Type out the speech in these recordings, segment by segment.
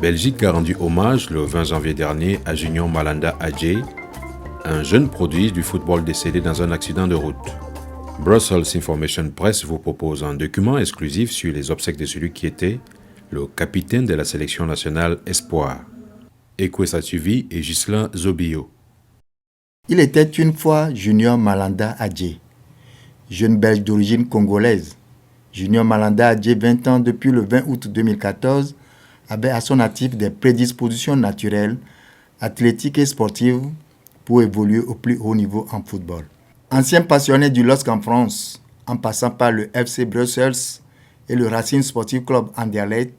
Belgique a rendu hommage le 20 janvier dernier à Junior Malanda Adjei, un jeune prodige du football décédé dans un accident de route. Brussels Information Press vous propose un document exclusif sur les obsèques de celui qui était le capitaine de la sélection nationale Espoir. Ekwesa Tuvi et Ghislain Zobio. Il était une fois Junior Malanda Adjei, jeune belge d'origine congolaise. Junior Malanda Adjei, 20 ans depuis le 20 août 2014, avait à son actif des prédispositions naturelles, athlétiques et sportives pour évoluer au plus haut niveau en football. Ancien passionné du LOSC en France, en passant par le FC Brussels et le Racing Sportif Club Anderlecht,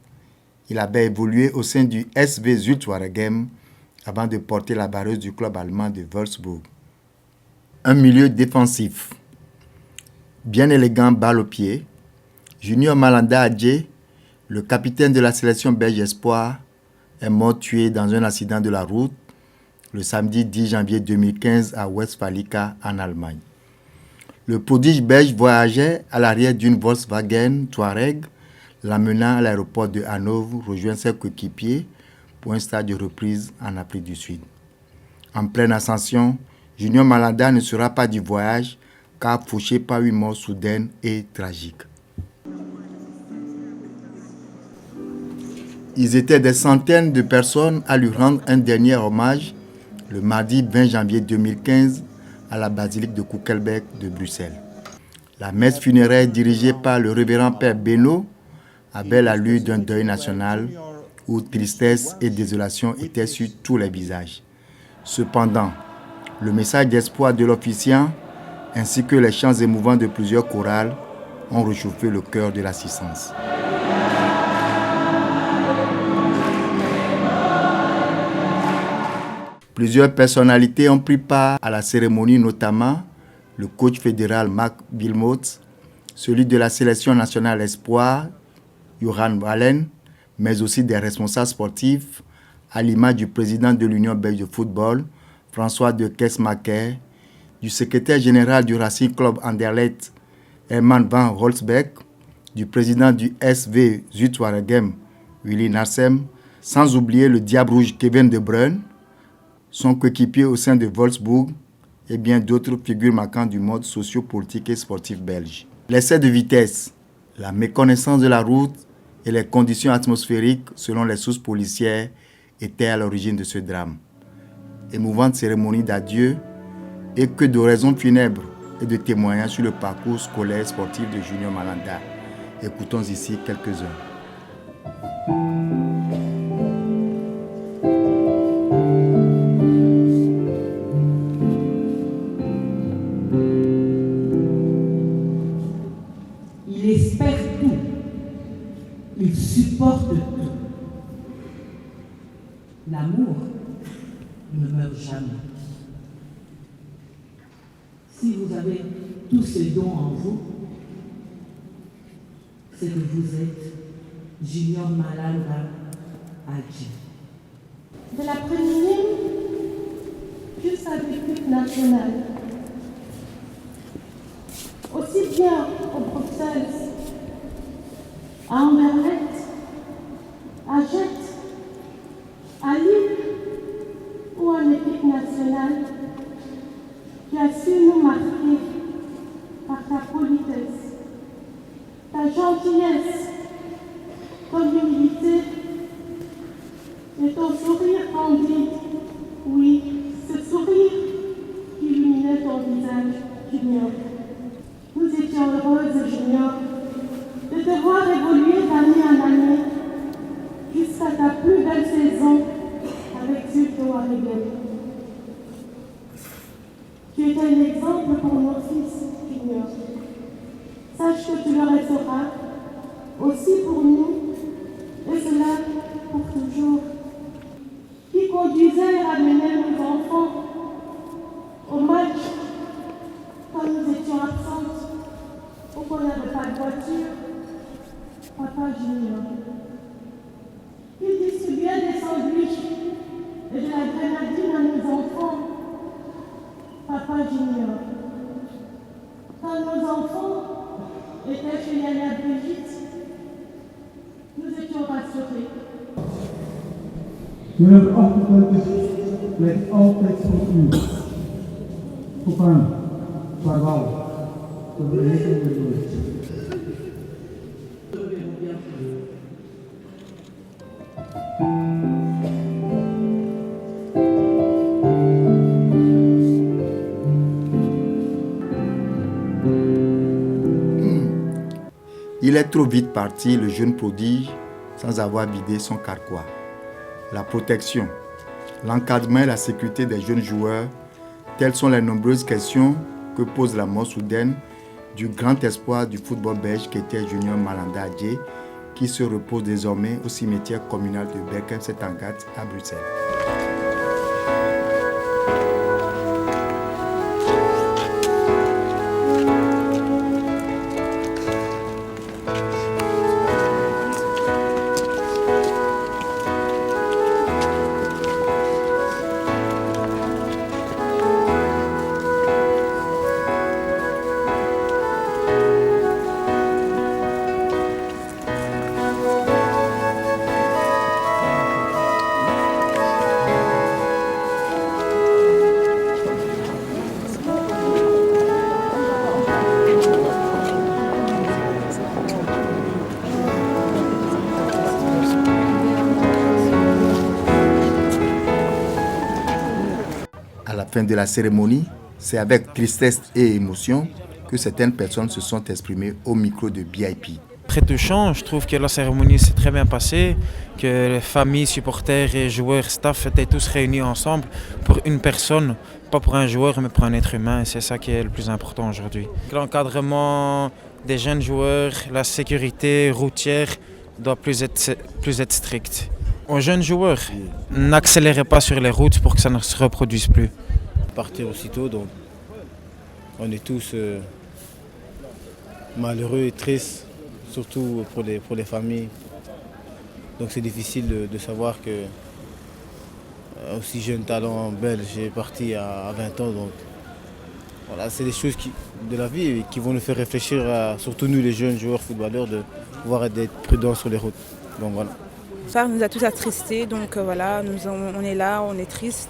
il avait évolué au sein du SV Zuid-Waregem avant de porter la barreuse du club allemand de Wolfsburg. Un milieu défensif. Bien élégant balle au pied, Junior Malanda Adjei, le capitaine de la sélection belge Espoir, est mort tué dans un accident de la route le samedi 10 janvier 2015 à Westfalica en Allemagne. Le prodige belge voyageait à l'arrière d'une Volkswagen Touareg, l'amenant à l'aéroport de Hanovre, rejoindre ses coéquipiers pour un stage de reprise en Afrique du Sud. En pleine ascension, Junior Malanda ne sera pas du voyage car fauché par une mort soudaine et tragique. Ils étaient des centaines de personnes à lui rendre un dernier hommage le mardi 20 janvier 2015 à la basilique de Koekelberg de Bruxelles. La messe funéraire dirigée par le révérend Père Beno avait l'allure d'un deuil national où tristesse et désolation étaient sur tous les visages. Cependant, le message d'espoir de l'officiant ainsi que les chants émouvants de plusieurs chorales ont réchauffé le cœur de l'assistance. Plusieurs personnalités ont pris part à la cérémonie, notamment le coach fédéral Marc Wilmots, celui de la sélection nationale Espoir, Johan Wallen, mais aussi des responsables sportifs, à l'image du président de l'Union belge de football, François de Keesmaeker, du secrétaire général du Racing Club Anderlecht, Herman van Holzbeek, du président du SV Zuid-Waregem, Willy Narsem, sans oublier le Diable Rouge Kevin De Bruyne, son coéquipier au sein de Wolfsburg et bien d'autres figures marquantes du mode socio-politique et sportif belge. L'excès de vitesse, la méconnaissance de la route et les conditions atmosphériques, selon les sources policières, étaient à l'origine de ce drame. Émouvante cérémonie d'adieu et que d'oraisons funèbres et de témoignages sur le parcours scolaire sportif de Junior Malanda. Écoutons ici quelques-uns. Il espère tout. Il supporte tout. L'amour ne meurt jamais. Si vous avez tous ces dons en vous, c'est que vous êtes Junior Malanda Adjei. De la première jusqu'à l'équipe nationale. Aussi bien au Bruxelles, à Anderlecht, à Jet, à Lille ou en équipe nationale, tu as su nous marquer par ta politesse, ta gentillesse, ton humilité et ton sourire candide. Oui, ce sourire qui illuminait ton visage, Junior. Nous étions heureuses, Junior, de te voir évoluer d'année en année jusqu'à ta plus belle saison avec Zuid-Waregem. Tu étais un exemple pour nos fils, Junior. Sache que tu le resteras aussi pour nous, et cela pour toujours. Qui conduisait et ramenait nos enfants au match quand nous étions absentes ou qu'on n'avait pas de voiture, Papa Junior. Il distribuait des sandwichs et de la grenadine à nos enfants, Papa Junior. Quand nos enfants étaient chez Yaya Brigitte, nous étions rassurés. nummer 28 blijft altijd voor u. Kopan, vaarwel. We vergeten het nooit. Il est trop vite parti, le jeune prodige, sans avoir vidé son carquois. La protection, l'encadrement et la sécurité des jeunes joueurs, telles sont les nombreuses questions que pose la mort soudaine du grand espoir du football belge qui était Junior Malanda Adjei, qui se repose désormais au cimetière communal de Berkem-Sint-Agathe à Bruxelles. À la fin de la cérémonie, c'est avec tristesse et émotion que certaines personnes se sont exprimées au micro de BIP. Très touchant, je trouve que la cérémonie s'est très bien passée, que les familles, supporters et joueurs, staff étaient tous réunis ensemble pour une personne, pas pour un joueur mais pour un être humain, et c'est ça qui est le plus important aujourd'hui. L'encadrement des jeunes joueurs, la sécurité routière doit plus être stricte. Aux jeunes joueurs, n'accélérez pas sur les routes pour que ça ne se reproduise plus. Partir aussitôt, donc on est tous malheureux et tristes, surtout pour les familles. Donc c'est difficile de savoir que aussi jeune talent belge est parti à 20 ans. Donc voilà, c'est des choses de la vie qui vont nous faire réfléchir, surtout nous les jeunes joueurs footballeurs, de pouvoir être prudents sur les routes. Donc voilà. Ça nous a tous attristés, donc voilà, on est là, on est triste.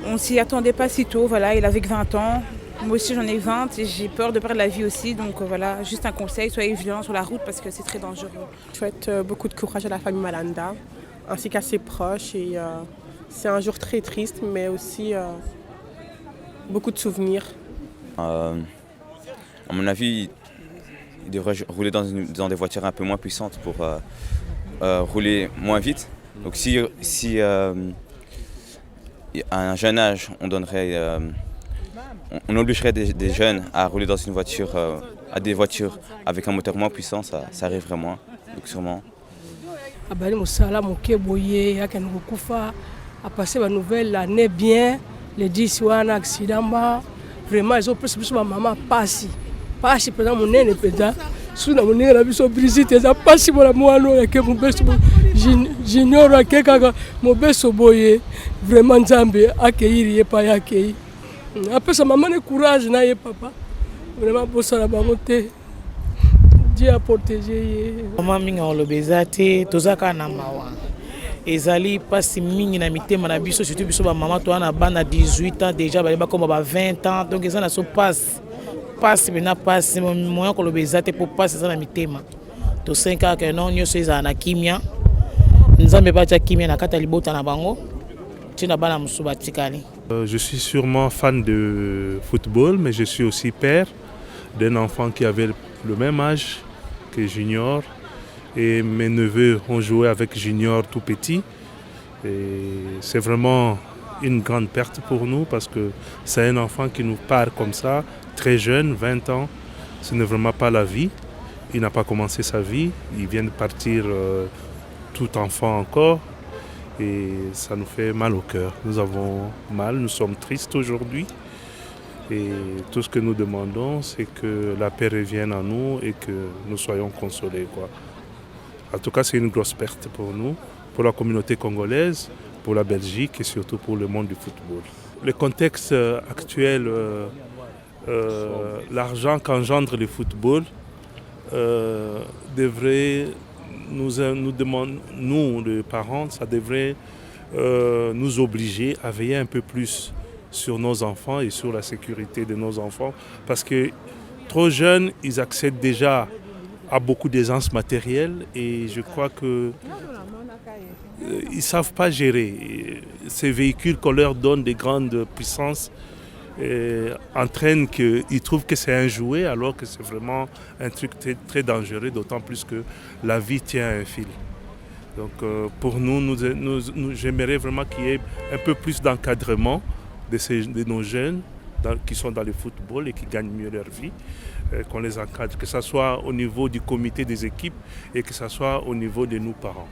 On ne s'y attendait pas si tôt, voilà, il avait que 20 ans. Moi aussi j'en ai 20 et j'ai peur de perdre la vie aussi, donc voilà, juste un conseil, soyez vigilants sur la route parce que c'est très dangereux. Je souhaite beaucoup de courage à la famille Malanda, ainsi qu'à ses proches. Et, c'est un jour très triste, mais aussi beaucoup de souvenirs. À mon avis, il devrait rouler dans des voitures un peu moins puissantes pour rouler moins vite. Donc si à un jeune âge, on obligerait des jeunes à rouler dans une voiture, à des voitures avec un moteur moins puissant, ça arriverait moins, donc sûrement. Abali Moussala Moukeboye, Yaken Rukufa, a passé ma nouvelle année bien, les 10 wana accident, vraiment ils ont plus ma maman passi pendant mon nez pédant, sous la monnaie la biso brisite, ça passe pour la moano que mon best junior kaka mon best boye, vraiment Nzambe accueillir yé pas accueillir. Après ça maman courage na yé papa, vraiment pour ça la bonté. Dieu a protégé. Maman minga olobezate tozaka na mawa. Ezali pasi mingi na mitema na biso surtout biso ba maman to na bana 18 ans déjà ba comme ba 20 ans donc ça na so passe bena passe moyen kolobezate pour passer ça na mitema. To 5 ans que non nyoso eza na kimia. Nzambe ba tya kimia na kata libota na bango. Tina bana musuba tikali. Je suis sûrement fan de football mais je suis aussi père d'un enfant qui avait le même âge que Junior et mes neveux ont joué avec Junior tout petit et c'est vraiment une grande perte pour nous parce que c'est un enfant qui nous part comme ça, très jeune, 20 ans, ce n'est vraiment pas la vie, il n'a pas commencé sa vie, il vient de partir tout enfant encore et ça nous fait mal au cœur, nous avons mal, nous sommes tristes aujourd'hui. Et tout ce que nous demandons, c'est que la paix revienne à nous et que nous soyons consolés, quoi. En tout cas, c'est une grosse perte pour nous, pour la communauté congolaise, pour la Belgique et surtout pour le monde du football. Le contexte actuel, l'argent qu'engendre le football devrait nous demander, nous les parents, ça devrait nous obliger à veiller un peu plus sur nos enfants et sur la sécurité de nos enfants. Parce que trop jeunes, ils accèdent déjà à beaucoup d'aisance matérielle et je crois qu'ils ne savent pas gérer. Ces véhicules qu'on leur donne des grandes puissances entraînent qu'ils trouvent que c'est un jouet alors que c'est vraiment un truc très, très dangereux, d'autant plus que la vie tient à un fil. Donc pour nous j'aimerais vraiment qu'il y ait un peu plus d'encadrement de nos jeunes qui sont dans le football et qui gagnent mieux leur vie, qu'on les encadre, que ce soit au niveau du comité des équipes et que ce soit au niveau de nous parents.